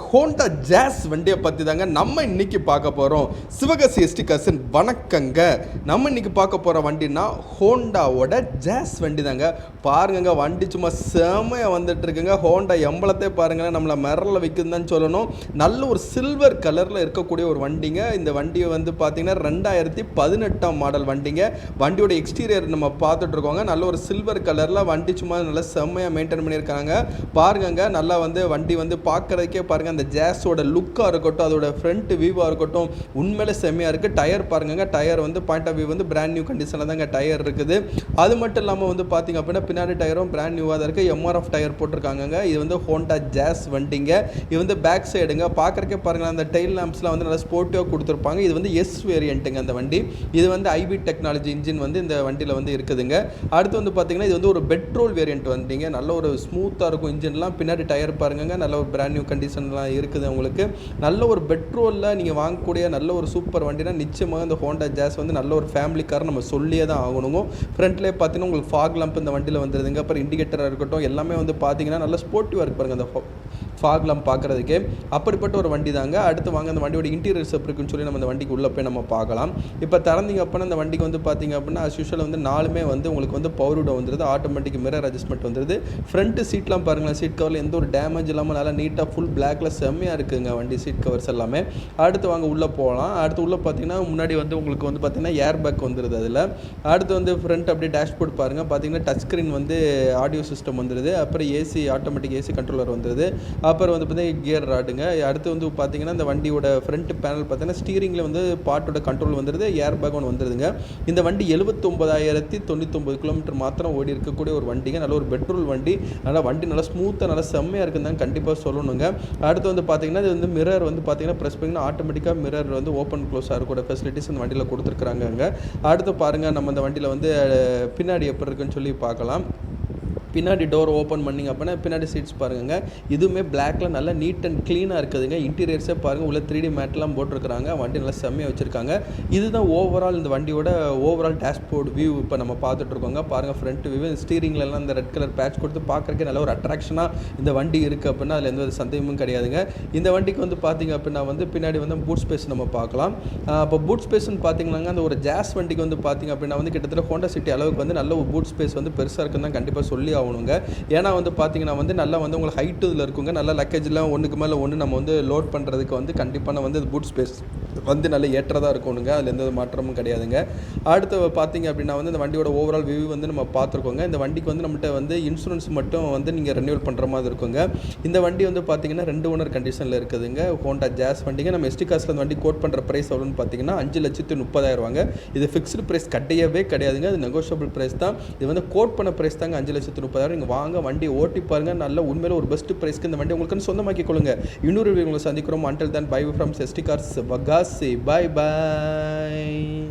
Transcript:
Honda ஜாஸ் வண்டியை பற்றி தாங்க நம்ம இன்னைக்கு பார்க்க போகிறோம். சிவகாசி எஸ்டி காசன் வணக்கங்க. நம்ம இன்னைக்கு பார்க்க போகிற வண்டினா ஹோண்டாவோட ஜாஸ் வண்டி தாங்க. பாருங்க, வண்டி சும்மா செமையாக வந்துட்டு இருக்குங்க. ஹோண்டா எம்பளத்தே பாருங்களேன், நம்மளை மிரரில் விற்குதுன்னு சொல்லணும். நல்ல ஒரு சில்வர் கலரில் இருக்கக்கூடிய ஒரு வண்டிங்க. இந்த வண்டியை வந்து பார்த்தீங்கன்னா 2018 மாடல் வண்டிங்க. வண்டியோட எக்ஸ்டீரியர் நம்ம பார்த்துட்டு இருக்கோங்க. நல்ல ஒரு சில்வர் கலரில் வண்டி சும்மா நல்லா செம்மையாக மெயின்டைன் பண்ணியிருக்காங்க. பாருங்க, நல்லா வந்து வண்டி வந்து பார்க்குறதுக்கே பாருங்க, அந்த ஜாஸோட லுக்காக இருக்கட்டும், அதோட ஃப்ரண்ட் வியூவாக இருக்கட்டும், உண்மையிலே செம்மையாக இருக்குது. டயர் பாருங்க, டயர் வந்து பாயிண்ட் ஆஃப் வியூ வந்து பிராண்ட் நியூ கண்டிஷனில் தாங்க டயர் இருக்குது. அது மட்டும் இல்லாமல் வந்து பார்த்திங்க அப்படின்னா பின்னாடி டயரும் பிராண்ட் நியூவாக தான் இருக்குது. எம்ஆர்எஃப் டயர் போட்டிருக்காங்க. இது வந்து ஹோண்டா ஜாஸ் வண்டிங்க. இது வந்து பேக் சைடுங்க. பார்க்குறக்கே பாருங்களேன், அந்த டெயில் லேம்ப்ஸ்லாம் வந்து நல்லா ஸ்போர்ட்டிவாக கொடுத்துருப்பாங்க. இது வந்து எஸ் வேரியண்ட்டுங்க அந்த வண்டி. இது வந்து ஐபி டெக்னாலஜி இன்ஜின் வந்து இந்த வண்டியில் வந்து இருக்குதுங்க. அடுத்து வந்து பார்த்திங்கன்னா இது வந்து ஒரு பெட்ரோல் வேரியண்ட் வண்டிங்க. நல்ல ஒரு ஸ்மூத்தாக இருக்கும் இன்ஜின்லாம். பின்னாடி டயர் பாருங்க, நல்ல ஒரு பிராண்ட் நியூ கண்டிஷன்லாம் இருக்குது. உங்களுக்கு நல்ல ஒரு பெட்ரோலில் நீங்கள் வாங்கக்கூடிய நல்ல ஒரு சூப்பர் வண்டினா நிச்சயமாக இந்த ஹோண்டா ஜாஸ் வந்து நல்ல ஒரு ஃபேமிலி கார் நம்ம சொல்லியே தான் ஆகணுங்க. ஃப்ரண்ட்லேயே பார்த்தீங்கன்னா உங்களுக்கு ஃபாக் லம்ப் இந்த வண்டியில் வந்துடுதுங்க. அப்புறம் இண்டிகேட்டராக இருக்கட்டும், எல்லாமே வந்து பார்த்தீங்கன்னா நல்ல ஸ்போர்ட்டிவாக இருக்கு பாருங்கள் அந்த ஃபாக் லம்ப் பார்க்குறதுக்கே. அப்படிப்பட்ட ஒரு வண்டி தாங்க. அடுத்து வாங்க அந்த வண்டியோட இன்டீரியர்ஸ் எப்படி இருக்குன்னு சொல்லி நம்ம இந்த வண்டிக்கு உள்ளே போய் நம்ம பார்க்கலாம். இப்போ திறந்தீங்க அப்படின்னா இந்த வண்டிக்கு வந்து பார்த்தீங்க அப்படின்னா அஸ் யூஷுவல் வந்து நாலுமே வந்து உங்களுக்கு வந்து பவர் விண்டோ வந்துடுது. ஆட்டோமேட்டிக் மிரர் அட்ஜஸ்ட்மெண்ட் வந்துடுது. ஃப்ரண்ட் சீட்லாம் பாருங்களேன், சீட் கவரில் எந்த ஒரு டேமேஜ் இல்லாமல் நல்லா நீட்டாக ஃபுல் பிளாக்ல செம்மையாக இருக்குங்க வண்டி சீட் கவர்ஸ் எல்லாமே. அடுத்து வாங்க உள்ளே போகலாம். அடுத்து உள்ளே பார்த்தீங்கன்னா முன்னாடி வந்து உங்களுக்கு வந்து பார்த்தீங்கன்னா ஏர் பேக் வந்துடுது அதில். அடுத்து வந்து ஃப்ரண்ட் அப்படியே டேஷ்போர்ட் பாருங்கள், பார்த்தீங்கன்னா டச் ஸ்க்ரீன் வந்து ஆடியோ சிஸ்டம் வந்துடுது. அப்புறம் ஏசி ஆட்டோமேட்டிக் ஏசி கண்ட்ரோலர் வந்துடுது. அப்புறம் வந்து பார்த்தீங்கன்னா கியர் ராடுங்க. அடுத்து வந்து பார்த்தீங்கன்னா இந்த வண்டியோட ஃப்ரண்ட் பேனல் பார்த்தீங்கன்னா ஸ்டீரிங்கில் வந்து பாட்டோட கண்ட்ரோல் வந்துடுது. ஏர் பேக் ஒன்று வந்துடுதுங்க. இந்த வண்டி 79,099 கிலோமீட்டர் மாத்திரம் ஓடி இருக்கக்கூடிய ஒரு வண்டிங்க. நல்ல ஒரு பெட்ரோல் வண்டி. நல்லா வண்டி நல்லா ஸ்மூத்தாக நல்லா செம்மையாக இருக்குதுங்க, கண்டிப்பாக சொல்லணுங்க. அடுத்து வந்து பார்த்தீங்கன்னா இது வந்து மிரர் வந்து பார்த்தீங்கன்னா ப்ரெஸ் பண்ணிங்கன்னா ஆட்டோமேட்டிக்காக மிரர் வந்து ஓப்பன் க்ளோஸ் ஆகக்கூடிய ஃபெசிலிட்டிஸ் இந்த வண்டியில் கொடுத்துருக்குறாங்க. அடுத்து பாருங்கள், நம்ம இந்த வண்டியில் வந்து பின்னாடி எப்படி இருக்குன்னு சொல்லி பார்க்கலாம். பின்னாடி டோர் ஓப்பன் பண்ணிங்க அப்படின்னா பின்னாடி சீட்ஸ் பாருங்க, இதுவுமே பிளாக்ல நல்லா நீட் அண்ட் க்ளீனாக இருக்குதுங்க. இன்டீரியர்ஸே பாருங்கள், உள்ள 3D மேட்லாம் போட்டிருக்கிறாங்க. வண்டி நல்லா செம்மையாக வச்சுருக்காங்க. இதுதான் ஓவரால் இந்த வண்டியோட ஓவரால் டேஷ்போர்ட் வியூ இப்போ நம்ம பார்த்துட்டு இருக்கோங்க. பாருங்கள் ஃப்ரண்ட் வியூ, ஸ்டீரிங்லலாம் இந்த ரெட் கலர் பேட்ச் கொடுத்து பார்க்குறக்கே நல்ல ஒரு அட்ராக்ஷனாக இந்த வண்டி இருக்குது அப்படின்னா அதில் எந்த ஒரு சந்தேகமும் கிடையாதுங்க. இந்த வண்டிக்கு வந்து பார்த்திங்க அப்படின்னா வந்து பின்னாடி வந்து பூட் ஸ்பேஸ் நம்ம பார்க்கலாம். இப்போ பூட் ஸ்பேஸ்ன்னு பார்த்தீங்கன்னாங்க அந்த ஒரு ஜாஸ் வண்டிக்கு வந்து பார்த்திங்க அப்படின்னா வந்து கிட்டத்தட்ட ஹோண்டா சிட்டி அளவுக்கு வந்து நல்ல ஒரு பூட் ஸ்பேஸ் வந்து பெருசாக இருக்குன்னு தான் கண்டிப்பாக சொல்லி ஆகணுங்க. ஏன்னா வந்து பார்த்தீங்கன்னா வந்து நல்லா வந்து உங்களுக்கு ஹைட்டு இதில் இருக்குங்க. நல்லா லக்கேஜ்லாம் ஒன்றுக்கு மேலே ஒன்று நம்ம வந்து லோட் பண்ணுறதுக்கு வந்து கண்டிப்பான வந்து பூட் ஸ்பேஸ் வந்து நல்ல ஏற்றதாக இருக்கணுங்க. அதில் எந்த மாற்றமும் கிடையாதுங்க. அடுத்து பார்த்தீங்க அப்படின்னா வந்து இந்த வண்டியோட ஓவரால் வியூ வந்து நம்ம பார்த்துருக்கோங்க. இந்த வண்டிக்கு வந்து நம்மகிட்ட வந்து இன்சூரன்ஸ் மட்டும் வந்து நீங்கள் ரெனியூவல் பண்ணுற மாதிரி இருக்குங்க. இந்த வண்டி வந்து பார்த்தீங்கன்னா 2 ஓனர் கண்டிஷனில் இருக்குதுங்க. ஹோண்டா ஜாஸ் வண்டிங்க. நம்ம எஸ்டி காசில் அந்த வண்டி கோட் பண்ணுற ப்ரைஸ் எவ்வளோன்னு பார்த்தீங்கன்னா 5,30,000. இது ஃபிக்ஸ்டு ப்ரைஸ் கிடையவே கிடையாதுங்க. அது நெகோஷியபிள் ப்ரைஸ் தான். இது வந்து கோட் பண்ண ப்ரைஸ் தாங்க 5,30,000. நீங்கள் வாங்க, வண்டி ஓட்டி பாருங்கள். நல்ல உண்மையில ஒரு பெஸ்ட் ப்ரைஸ்க்கு இந்த வண்டி உங்களுக்கு சொந்தமாக்கி கொள்ளுங்க. இன்னொரு உங்களை சந்திக்கிறோம். Until then bye from SD cars வகாசி. பை பாய்.